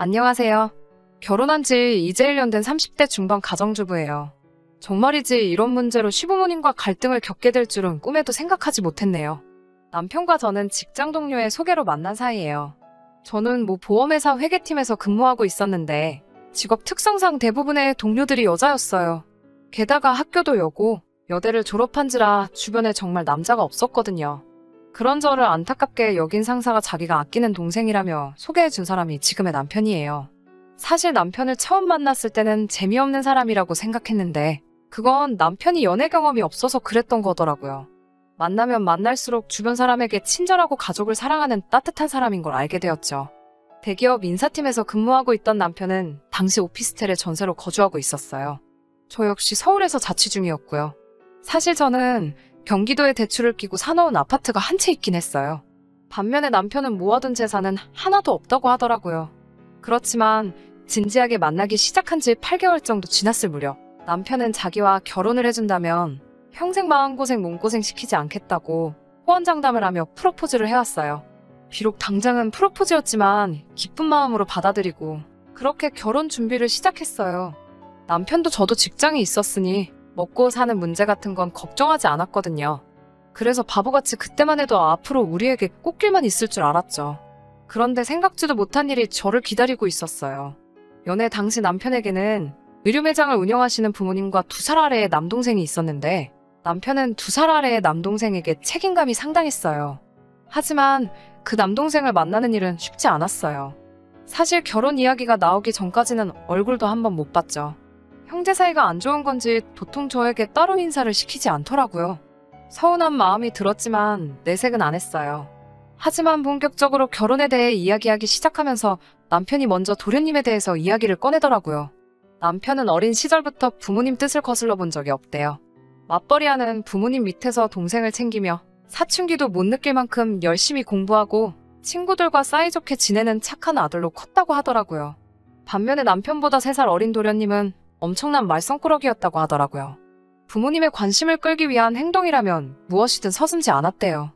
안녕하세요. 결혼한 지 이제 1년 된 30대 중반 가정주부예요. 정말이지 이런 문제로 시부모님과 갈등을 겪게 될 줄은 꿈에도 생각하지 못했네요. 남편과 저는 직장 동료의 소개로 만난 사이예요. 저는 보험회사 회계팀에서 근무하고 있었는데 직업 특성상 대부분의 동료들이 여자였어요. 게다가 학교도 여고, 여대를 졸업한지라 주변에 정말 남자가 없었거든요. 그런 저를 안타깝게 여긴 상사가 자기가 아끼는 동생이라며 소개해준 사람이 지금의 남편이에요. 사실 남편을 처음 만났을 때는 재미없는 사람이라고 생각했는데 그건 남편이 연애 경험이 없어서 그랬던 거더라고요. 만나면 만날수록 주변 사람에게 친절하고 가족을 사랑하는 따뜻한 사람인 걸 알게 되었죠. 대기업 인사팀에서 근무하고 있던 남편은 당시 오피스텔에 전세로 거주하고 있었어요. 저 역시 서울에서 자취 중이었고요. 사실 저는 경기도에 대출을 끼고 사놓은 아파트가 한 채 있긴 했어요. 반면에 남편은 모아둔 재산은 하나도 없다고 하더라고요. 그렇지만 진지하게 만나기 시작한 지 8개월 정도 지났을 무렵 남편은 자기와 결혼을 해준다면 평생 마음고생 몸고생 시키지 않겠다고 호언장담을 하며 프로포즈를 해왔어요. 비록 당장은 프로포즈였지만 기쁜 마음으로 받아들이고 그렇게 결혼 준비를 시작했어요. 남편도 저도 직장이 있었으니 먹고 사는 문제 같은 건 걱정하지 않았거든요. 그래서 바보같이 그때만 해도 앞으로 우리에게 꽃길만 있을 줄 알았죠. 그런데 생각지도 못한 일이 저를 기다리고 있었어요. 연애 당시 남편에게는 의류 매장을 운영하시는 부모님과 2살 아래의 남동생이 있었는데 남편은 2살 아래의 남동생에게 책임감이 상당했어요. 하지만 그 남동생을 만나는 일은 쉽지 않았어요. 사실 결혼 이야기가 나오기 전까지는 얼굴도 한번 못 봤죠. 형제 사이가 안 좋은 건지 도통 저에게 따로 인사를 시키지 않더라고요. 서운한 마음이 들었지만 내색은 안 했어요. 하지만 본격적으로 결혼에 대해 이야기하기 시작하면서 남편이 먼저 도련님에 대해서 이야기를 꺼내더라고요. 남편은 어린 시절부터 부모님 뜻을 거슬러 본 적이 없대요. 맞벌이하는 부모님 밑에서 동생을 챙기며 사춘기도 못 느낄 만큼 열심히 공부하고 친구들과 사이좋게 지내는 착한 아들로 컸다고 하더라고요. 반면에 남편보다 3살 어린 도련님은 엄청난 말썽꾸러기였다고 하더라고요. 부모님의 관심을 끌기 위한 행동이라면 무엇이든 서슴지 않았대요.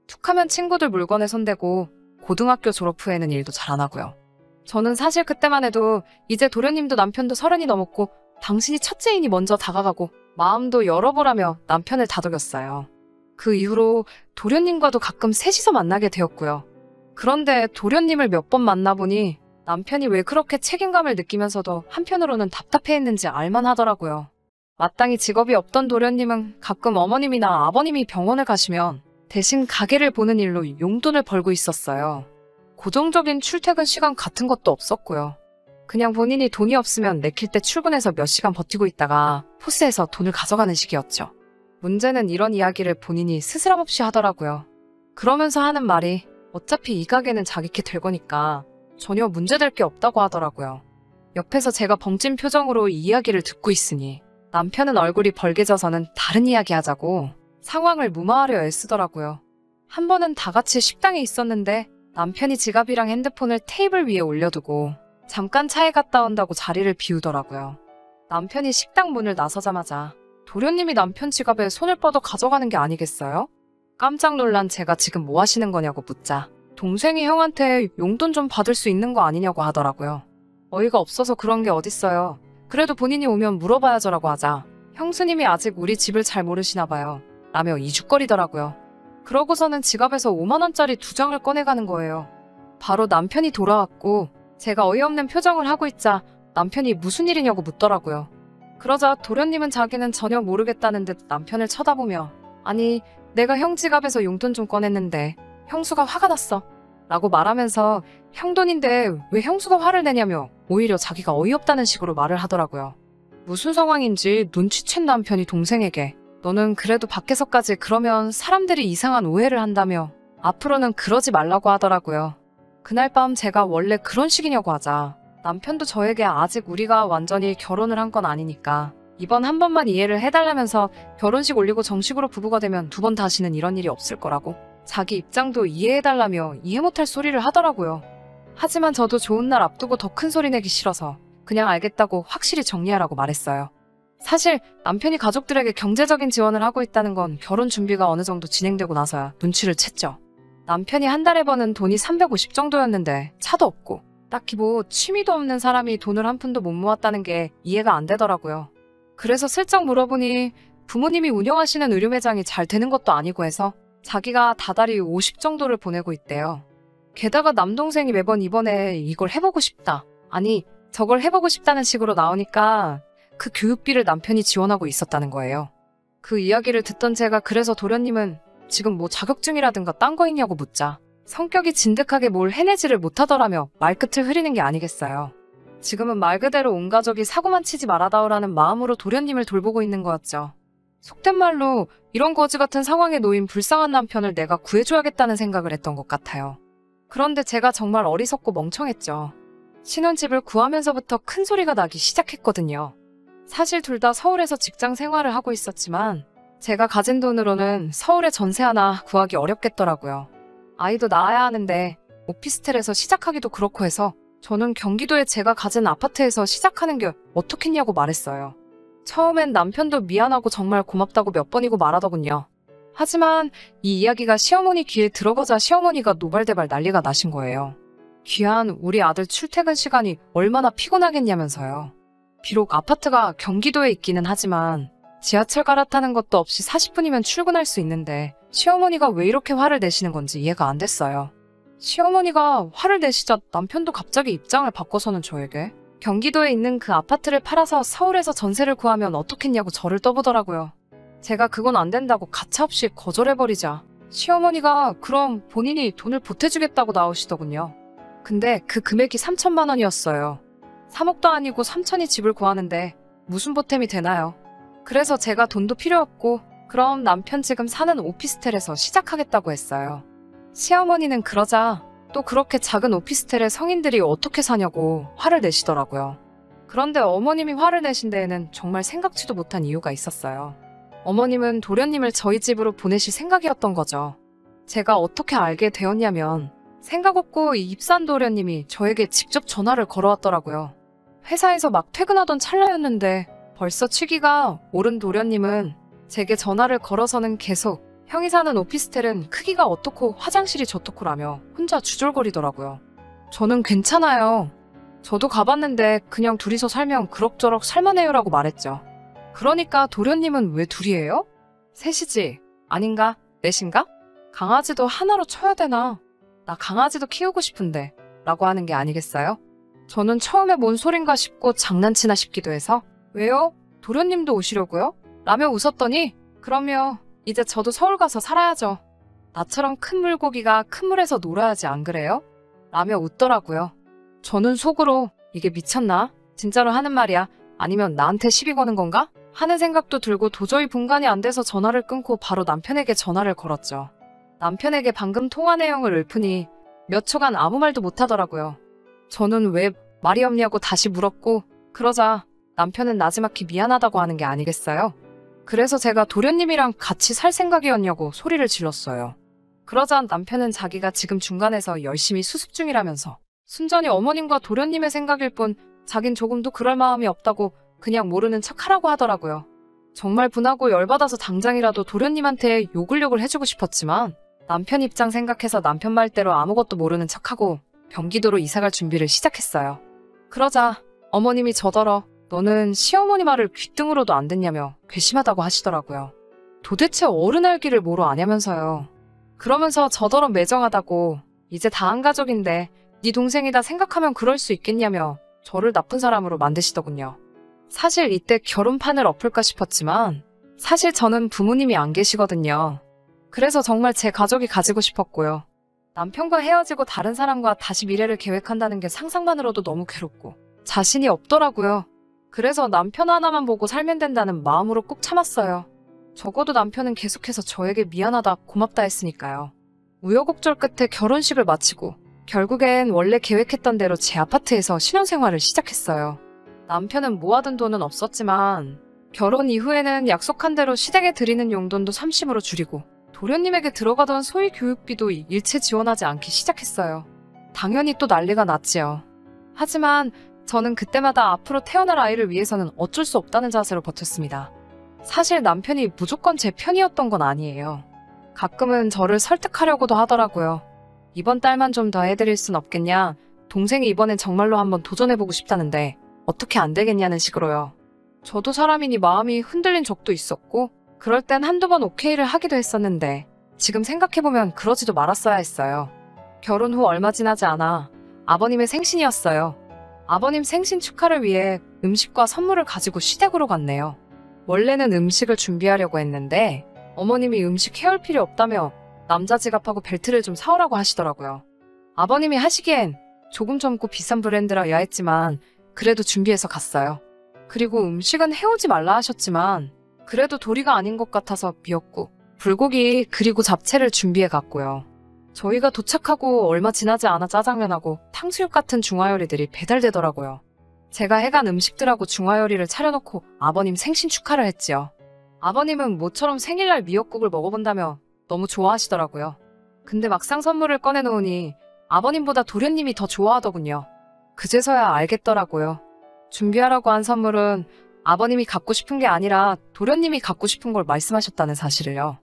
툭하면 친구들 물건에 손대고 고등학교 졸업 후에는 일도 잘 안 하고요. 저는 사실 그때만 해도 이제 도련님도 남편도 30이 넘었고 당신이 첫째이니 먼저 다가가고 마음도 열어보라며 남편을 다독였어요. 그 이후로 도련님과도 가끔 셋이서 만나게 되었고요. 그런데 도련님을 몇 번 만나보니 남편이 왜 그렇게 책임감을 느끼면서도 한편으로는 답답해했는지 알만하더라고요. 마땅히 직업이 없던 도련님은 가끔 어머님이나 아버님이 병원을 가시면 대신 가게를 보는 일로 용돈을 벌고 있었어요. 고정적인 출퇴근 시간 같은 것도 없었고요. 그냥 본인이 돈이 없으면 내킬 때 출근해서 몇 시간 버티고 있다가 포스에서 돈을 가져가는 식이었죠. 문제는 이런 이야기를 본인이 스스럼 없이 하더라고요. 그러면서 하는 말이 어차피 이 가게는 자기께 될 거니까 전혀 문제될 게 없다고 하더라고요. 옆에서 제가 벙찐 표정으로 이 이야기를 듣고 있으니 남편은 얼굴이 벌개져서는 다른 이야기 하자고 상황을 무마하려 애쓰더라고요. 한 번은 다 같이 식당에 있었는데 남편이 지갑이랑 핸드폰을 테이블 위에 올려두고 잠깐 차에 갔다 온다고 자리를 비우더라고요. 남편이 식당 문을 나서자마자 도련님이 남편 지갑에 손을 뻗어 가져가는 게 아니겠어요? 깜짝 놀란 제가 지금 뭐 하시는 거냐고 묻자 동생이 형한테 용돈 좀 받을 수 있는 거 아니냐고 하더라고요. 어이가 없어서 그런 게 어딨어요. 그래도 본인이 오면 물어봐야죠라고 하자 형수님이 아직 우리 집을 잘 모르시나 봐요 라며 이죽거리더라고요. 그러고서는 지갑에서 5만원짜리 2장을 꺼내가는 거예요. 바로 남편이 돌아왔고 제가 어이없는 표정을 하고 있자 남편이 무슨 일이냐고 묻더라고요. 그러자 도련님은 자기는 전혀 모르겠다는 듯 남편을 쳐다보며 아니 내가 형 지갑에서 용돈 좀 꺼냈는데 형수가 화가 났어 라고 말하면서 형 돈인데 왜 형수가 화를 내냐며 오히려 자기가 어이없다는 식으로 말을 하더라고요. 무슨 상황인지 눈치챈 남편이 동생에게 너는 그래도 밖에서까지 그러면 사람들이 이상한 오해를 한다며 앞으로는 그러지 말라고 하더라고요. 그날 밤 제가 원래 그런 식이냐고 하자 남편도 저에게 아직 우리가 완전히 결혼을 한 건 아니니까 이번 한 번만 이해를 해달라면서 결혼식 올리고 정식으로 부부가 되면 2번 다시는 이런 일이 없을 거라고 자기 입장도 이해해달라며 이해 못할 소리를 하더라고요. 하지만 저도 좋은 날 앞두고 더 큰 소리 내기 싫어서 그냥 알겠다고 확실히 정리하라고 말했어요. 사실 남편이 가족들에게 경제적인 지원을 하고 있다는 건 결혼 준비가 어느 정도 진행되고 나서야 눈치를 챘죠. 남편이 한 달에 버는 돈이 350 정도였는데 차도 없고 딱히 뭐 취미도 없는 사람이 돈을 한 푼도 못 모았다는 게 이해가 안 되더라고요. 그래서 슬쩍 물어보니 부모님이 운영하시는 의류 매장이 잘 되는 것도 아니고 해서 자기가 다달이 50 정도를 보내고 있대요. 게다가 남동생이 매번 이번에 이걸 해보고 싶다, 아니 저걸 해보고 싶다는 식으로 나오니까 그 교육비를 남편이 지원하고 있었다는 거예요. 그 이야기를 듣던 제가 그래서 도련님은 지금 뭐 자격증이라든가 딴 거 있냐고 묻자 성격이 진득하게 뭘 해내지를 못하더라며 말끝을 흐리는 게 아니겠어요. 지금은 말 그대로 온 가족이 사고만 치지 말아다오라는 마음으로 도련님을 돌보고 있는 거였죠. 속된 말로 이런 거지 같은 상황에 놓인 불쌍한 남편을 내가 구해줘야겠다는 생각을 했던 것 같아요. 그런데 제가 정말 어리석고 멍청했죠. 신혼집을 구하면서부터 큰 소리가 나기 시작했거든요. 사실 둘 다 서울에서 직장 생활을 하고 있었지만 제가 가진 돈으로는 서울에 전세 하나 구하기 어렵겠더라고요. 아이도 낳아야 하는데 오피스텔에서 시작하기도 그렇고 해서 저는 경기도에 제가 가진 아파트에서 시작하는 게 어떻겠냐고 말했어요. 처음엔 남편도 미안하고 정말 고맙다고 몇 번이고 말하더군요. 하지만 이 이야기가 시어머니 귀에 들어가자 시어머니가 노발대발 난리가 나신 거예요. 귀한 우리 아들 출퇴근 시간이 얼마나 피곤하겠냐면서요. 비록 아파트가 경기도에 있기는 하지만 지하철 갈아타는 것도 없이 40분이면 출근할 수 있는데 시어머니가 왜 이렇게 화를 내시는 건지 이해가 안 됐어요. 시어머니가 화를 내시자 남편도 갑자기 입장을 바꿔서는 저에게 경기도에 있는 그 아파트를 팔아서 서울에서 전세를 구하면 어떻겠냐고 저를 떠보더라고요. 제가 그건 안 된다고 가차없이 거절해버리자 시어머니가 그럼 본인이 돈을 보태주겠다고 나오시더군요. 근데 그 금액이 3천만 원이었어요. 3억도 아니고 3천이 집을 구하는데 무슨 보탬이 되나요? 그래서 제가 돈도 필요 없고 그럼 남편 지금 사는 오피스텔에서 시작하겠다고 했어요. 시어머니는 그러자 또 그렇게 작은 오피스텔에 성인들이 어떻게 사냐고 화를 내시더라고요. 그런데 어머님이 화를 내신 데에는 정말 생각지도 못한 이유가 있었어요. 어머님은 도련님을 저희 집으로 보내실 생각이었던 거죠. 제가 어떻게 알게 되었냐면 생각 없고 이 입산 도련님이 저에게 직접 전화를 걸어왔더라고요. 회사에서 막 퇴근하던 찰나였는데 벌써 취기가 오른 도련님은 제게 전화를 걸어서는 계속 형이 사는 오피스텔은 크기가 어떻고 화장실이 저떻고라며 혼자 주절거리더라고요. 저는 괜찮아요. 저도 가봤는데 그냥 둘이서 살면 그럭저럭 살만해요라고 말했죠. 그러니까 도련님은 왜 둘이에요? 셋이지. 아닌가? 넷인가? 강아지도 하나로 쳐야 되나? 나 강아지도 키우고 싶은데 라고 하는 게 아니겠어요? 저는 처음에 뭔 소린가 싶고 장난치나 싶기도 해서 왜요? 도련님도 오시려고요? 라며 웃었더니 그럼요. 이제 저도 서울 가서 살아야죠. 나처럼 큰 물고기가 큰 물에서 놀아야지 안 그래요? 라며 웃더라고요. 저는 속으로 이게 미쳤나? 진짜로 하는 말이야? 아니면 나한테 시비 거는 건가? 하는 생각도 들고 도저히 분간이 안 돼서 전화를 끊고 바로 남편에게 전화를 걸었죠. 남편에게 방금 통화 내용을 읊으니 몇 초간 아무 말도 못하더라고요. 저는 왜 말이 없냐고 다시 물었고 그러자 남편은 나지막히 미안하다고 하는 게 아니겠어요? 그래서 제가 도련님이랑 같이 살 생각이었냐고 소리를 질렀어요. 그러자 남편은 자기가 지금 중간에서 열심히 수습 중이라면서 순전히 어머님과 도련님의 생각일 뿐 자긴 조금도 그럴 마음이 없다고 그냥 모르는 척하라고 하더라고요. 정말 분하고 열받아서 당장이라도 도련님한테 욕을 해주고 싶었지만 남편 입장 생각해서 남편 말대로 아무것도 모르는 척하고 경기도로 이사갈 준비를 시작했어요. 그러자 어머님이 저더러 너는 시어머니 말을 귓등으로도 안 듣냐며 괘씸하다고 하시더라고요. 도대체 어른 알기를 뭐로 아냐면서요. 그러면서 저더러 매정하다고 이제 다 한 가족인데 네 동생이다 생각하면 그럴 수 있겠냐며 저를 나쁜 사람으로 만드시더군요. 사실 이때 결혼판을 엎을까 싶었지만 사실 저는 부모님이 안 계시거든요. 그래서 정말 제 가족이 가지고 싶었고요. 남편과 헤어지고 다른 사람과 다시 미래를 계획한다는 게 상상만으로도 너무 괴롭고 자신이 없더라고요. 그래서 남편 하나만 보고 살면 된다는 마음으로 꾹 참았어요. 적어도 남편은 계속해서 저에게 미안하다 고맙다 했으니까요. 우여곡절 끝에 결혼식을 마치고 결국엔 원래 계획했던 대로 제 아파트에서 신혼생활을 시작했어요. 남편은 모아둔 돈은 없었지만 결혼 이후에는 약속한 대로 시댁에 드리는 용돈도 30으로 줄이고 도련님에게 들어가던 소위 교육비도 일체 지원하지 않기 시작했어요. 당연히 또 난리가 났지요. 하지만 저는 그때마다 앞으로 태어날 아이를 위해서는 어쩔 수 없다는 자세로 버텼습니다. 사실 남편이 무조건 제 편이었던 건 아니에요. 가끔은 저를 설득하려고도 하더라고요. 이번 달만 좀 더 해드릴 순 없겠냐? 동생이 이번엔 정말로 한번 도전해보고 싶다는데 어떻게 안 되겠냐는 식으로요. 저도 사람이니 마음이 흔들린 적도 있었고 그럴 땐 한두 번 오케이를 하기도 했었는데 지금 생각해보면 그러지도 말았어야 했어요. 결혼 후 얼마 지나지 않아 아버님의 생신이었어요. 아버님 생신 축하를 위해 음식과 선물을 가지고 시댁으로 갔네요. 원래는 음식을 준비하려고 했는데 어머님이 음식 해올 필요 없다며 남자 지갑하고 벨트를 좀 사오라고 하시더라고요. 아버님이 하시기엔 조금 젊고 비싼 브랜드라야 했지만 그래도 준비해서 갔어요. 그리고 음식은 해오지 말라 하셨지만 그래도 도리가 아닌 것 같아서 미역국, 불고기 그리고 잡채를 준비해 갔고요. 저희가 도착하고 얼마 지나지 않아 짜장면하고 탕수육 같은 중화요리들이 배달되더라고요. 제가 해간 음식들하고 중화요리를 차려놓고 아버님 생신 축하를 했지요. 아버님은 모처럼 생일날 미역국을 먹어본다며 너무 좋아하시더라고요. 근데 막상 선물을 꺼내놓으니 아버님보다 도련님이 더 좋아하더군요. 그제서야 알겠더라고요. 준비하라고 한 선물은 아버님이 갖고 싶은 게 아니라 도련님이 갖고 싶은 걸 말씀하셨다는 사실을요.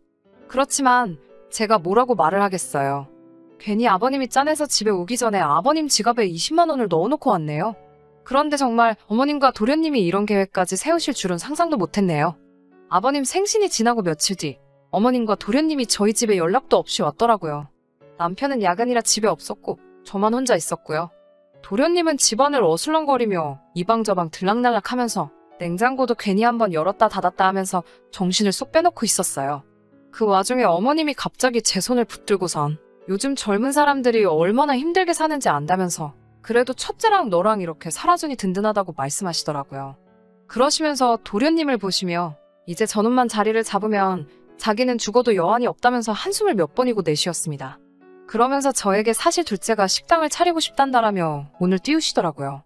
그렇지만 제가 뭐라고 말을 하겠어요. 괜히 아버님이 짠해서 집에 오기 전에 아버님 지갑에 20만 원을 넣어놓고 왔네요. 그런데 정말 어머님과 도련님이 이런 계획까지 세우실 줄은 상상도 못했네요. 아버님 생신이 지나고 며칠 뒤 어머님과 도련님이 저희 집에 연락도 없이 왔더라고요. 남편은 야근이라 집에 없었고 저만 혼자 있었고요. 도련님은 집안을 어슬렁거리며 이방저방 들락날락하면서 냉장고도 괜히 한번 열었다 닫았다 하면서 정신을 쏙 빼놓고 있었어요. 그 와중에 어머님이 갑자기 제 손을 붙들고선 요즘 젊은 사람들이 얼마나 힘들게 사는지 안다면서 그래도 첫째랑 너랑 이렇게 살아주니 든든하다고 말씀하시더라고요. 그러시면서 도련님을 보시며 이제 저놈만 자리를 잡으면 자기는 죽어도 여한이 없다면서 한숨을 몇 번이고 내쉬었습니다. 그러면서 저에게 사실 둘째가 식당을 차리고 싶단다라며 오늘 띄우시더라고요.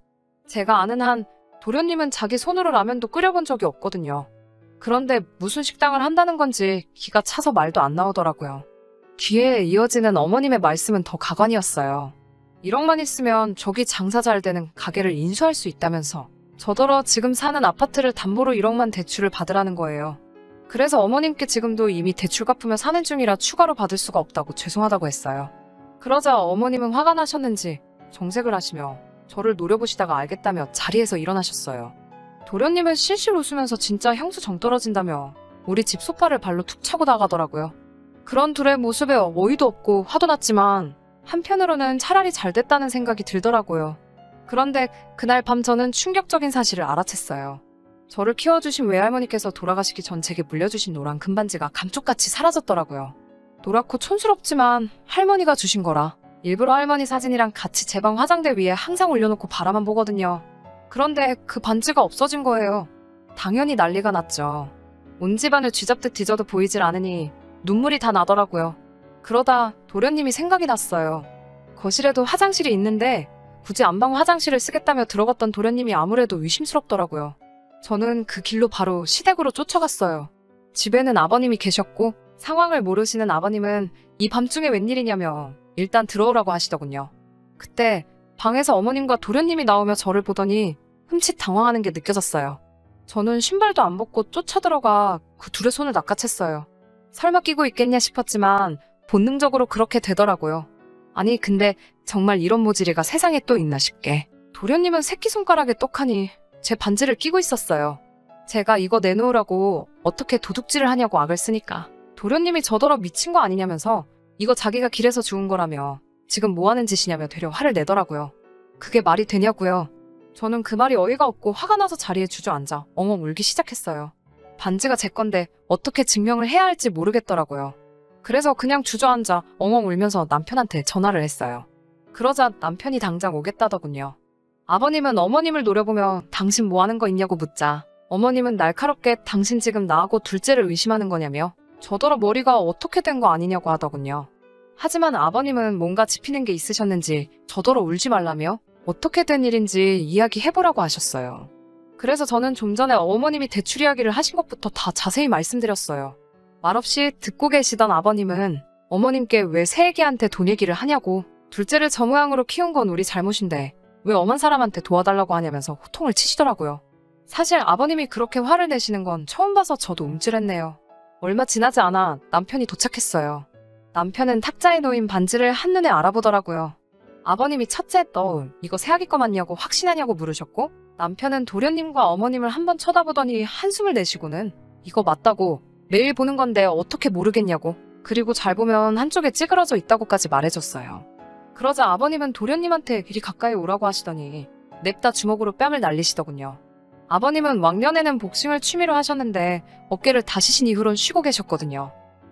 제가 아는 한 도련님은 자기 손으로 라면도 끓여본 적이 없거든요. 그런데 무슨 식당을 한다는 건지 기가 차서 말도 안 나오더라고요. 귀에 이어지는 어머님의 말씀은 더 가관이었어요. 1억만 있으면 저기 장사 잘 되는 가게를 인수할 수 있다면서 저더러 지금 사는 아파트를 담보로 1억만 대출을 받으라는 거예요. 그래서 어머님께 지금도 이미 대출 갚으며 사는 중이라 추가로 받을 수가 없다고 죄송하다고 했어요. 그러자 어머님은 화가 나셨는지 정색을 하시며 저를 노려보시다가 알겠다며 자리에서 일어나셨어요. 도련님은 실실 웃으면서 진짜 형수 정 떨어진다며 우리 집 소파를 발로 툭 차고 나가더라고요. 그런 둘의 모습에 어이도 없고 화도 났지만 한편으로는 차라리 잘 됐다는 생각이 들더라고요. 그런데 그날 밤 저는 충격적인 사실을 알아챘어요. 저를 키워주신 외할머니께서 돌아가시기 전 제게 물려주신 노란 금반지가 감쪽같이 사라졌더라고요. 노랗고 촌스럽지만 할머니가 주신 거라 일부러 할머니 사진이랑 같이 제 방 화장대 위에 항상 올려놓고 바라만 보거든요. 그런데 그 반지가 없어진 거예요. 당연히 난리가 났죠. 온 집안을 쥐잡듯 뒤져도 보이질 않으니 눈물이 다 나더라고요. 그러다 도련님이 생각이 났어요. 거실에도 화장실이 있는데 굳이 안방 화장실을 쓰겠다며 들어갔던 도련님이 아무래도 의심스럽더라고요. 저는 그 길로 바로 시댁으로 쫓아갔어요. 집에는 아버님이 계셨고 상황을 모르시는 아버님은 이 밤중에 웬일이냐며 일단 들어오라고 하시더군요. 그때 방에서 어머님과 도련님이 나오며 저를 보더니 흠칫 당황하는 게 느껴졌어요. 저는 신발도 안 벗고 쫓아들어가 그 둘의 손을 낚아챘어요. 설마 끼고 있겠냐 싶었지만 본능적으로 그렇게 되더라고요. 아니 근데 정말 이런 모질이가 세상에 또 있나 싶게 도련님은 새끼손가락에 떡하니 제 반지를 끼고 있었어요. 제가 이거 내놓으라고 어떻게 도둑질을 하냐고 악을 쓰니까 도련님이 저더러 미친 거 아니냐면서 이거 자기가 길에서 주운 거라며 지금 뭐 하는 짓이냐며 되려 화를 내더라고요. 그게 말이 되냐고요. 저는 그 말이 어이가 없고 화가 나서 자리에 주저앉아 엉엉 울기 시작했어요. 반지가 제 건데 어떻게 증명을 해야 할지 모르겠더라고요. 그래서 그냥 주저앉아 엉엉 울면서 남편한테 전화를 했어요. 그러자 남편이 당장 오겠다더군요. 아버님은 어머님을 노려보며 당신 뭐 하는 거 있냐고 묻자 어머님은 날카롭게 당신 지금 나하고 둘째를 의심하는 거냐며 저더러 머리가 어떻게 된 거 아니냐고 하더군요. 하지만 아버님은 뭔가 짚히는 게 있으셨는지 저더러 울지 말라며 어떻게 된 일인지 이야기해보라고 하셨어요. 그래서 저는 좀 전에 어머님이 대출 이야기를 하신 것부터 다 자세히 말씀드렸어요. 말없이 듣고 계시던 아버님은 어머님께 왜 새애기한테 돈 얘기를 하냐고 둘째를 저 모양으로 키운 건 우리 잘못인데 왜 엄한 사람한테 도와달라고 하냐면서 호통을 치시더라고요. 사실 아버님이 그렇게 화를 내시는 건 처음 봐서 저도 움찔했네요. 얼마 지나지 않아 남편이 도착했어요. 남편은 탁자에 놓인 반지를 한눈에 알아보더라고요. 아버님이 첫째 너 이거 새아기 거 맞냐고 확신하냐고 물으셨고, 남편은 도련님과 어머님을 한번 쳐다보더니 한숨을 내쉬고는 이거 맞다고, 매일 보는 건데 어떻게 모르겠냐고, 그리고 잘 보면 한쪽에 찌그러져 있다고까지 말해줬어요. 그러자 아버님은 도련님한테 이리 가까이 오라고 하시더니 냅다 주먹으로 뺨을 날리시더군요. 아버님은 왕년에는 복싱을 취미로 하셨는데 어깨를 다치신 이후론 쉬고 계셨거든요.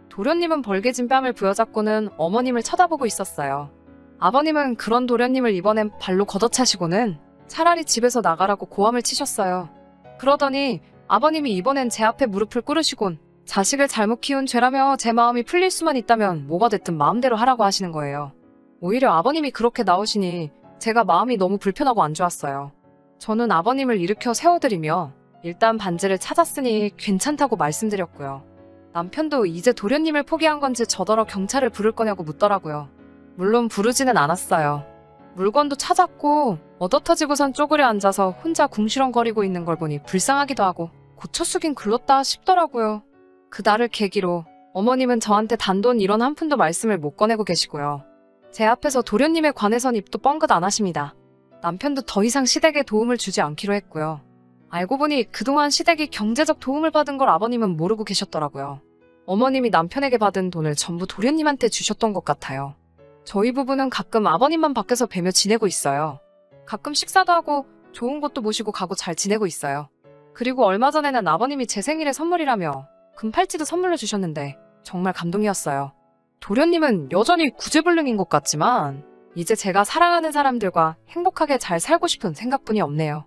도련님은 벌개진 뺨을 부여잡고는 어머님을 쳐다보고 있었어요. 아버님은 그런 도련님을 이번엔 발로 걷어차시고는 차라리 집에서 나가라고 고함을 치셨어요. 그러더니 아버님이 이번엔 제 앞에 무릎을 꿇으시곤 자식을 잘못 키운 죄라며 제 마음이 풀릴 수만 있다면 뭐가 됐든 마음대로 하라고 하시는 거예요. 오히려 아버님이 그렇게 나오시니 제가 마음이 너무 불편하고 안 좋았어요. 저는 아버님을 일으켜 세워드리며 일단 반지를 찾았으니 괜찮다고 말씀드렸고요. 남편도 이제 도련님을 포기한 건지 저더러 경찰을 부를 거냐고 묻더라고요. 물론 부르지는 않았어요. 물건도 찾았고 얻어터지고선 쪼그려 앉아서 혼자 궁시렁거리고 있는 걸 보니 불쌍하기도 하고 고쳐 쓰긴 글렀다 싶더라고요. 그날을 계기로 어머님은 저한테 단돈 1원 한 푼도 말씀을 못 꺼내고 계시고요. 제 앞에서 도련님에 관해선 입도 뻥긋 안 하십니다. 남편도 더 이상 시댁에 도움을 주지 않기로 했고요. 알고 보니 그동안 시댁이 경제적 도움을 받은 걸 아버님은 모르고 계셨더라고요. 어머님이 남편에게 받은 돈을 전부 도련님한테 주셨던 것 같아요. 저희 부부는 가끔 아버님만 밖에서 뵈며 지내고 있어요. 가끔 식사도 하고 좋은 곳도 모시고 가고 잘 지내고 있어요. 그리고 얼마 전에는 아버님이 제 생일에 선물이라며 금팔찌도 선물로 주셨는데 정말 감동이었어요. 도련님은 여전히 구제불능인 것 같지만 이제 제가 사랑하는 사람들과 행복하게 잘 살고 싶은 생각뿐이 없네요.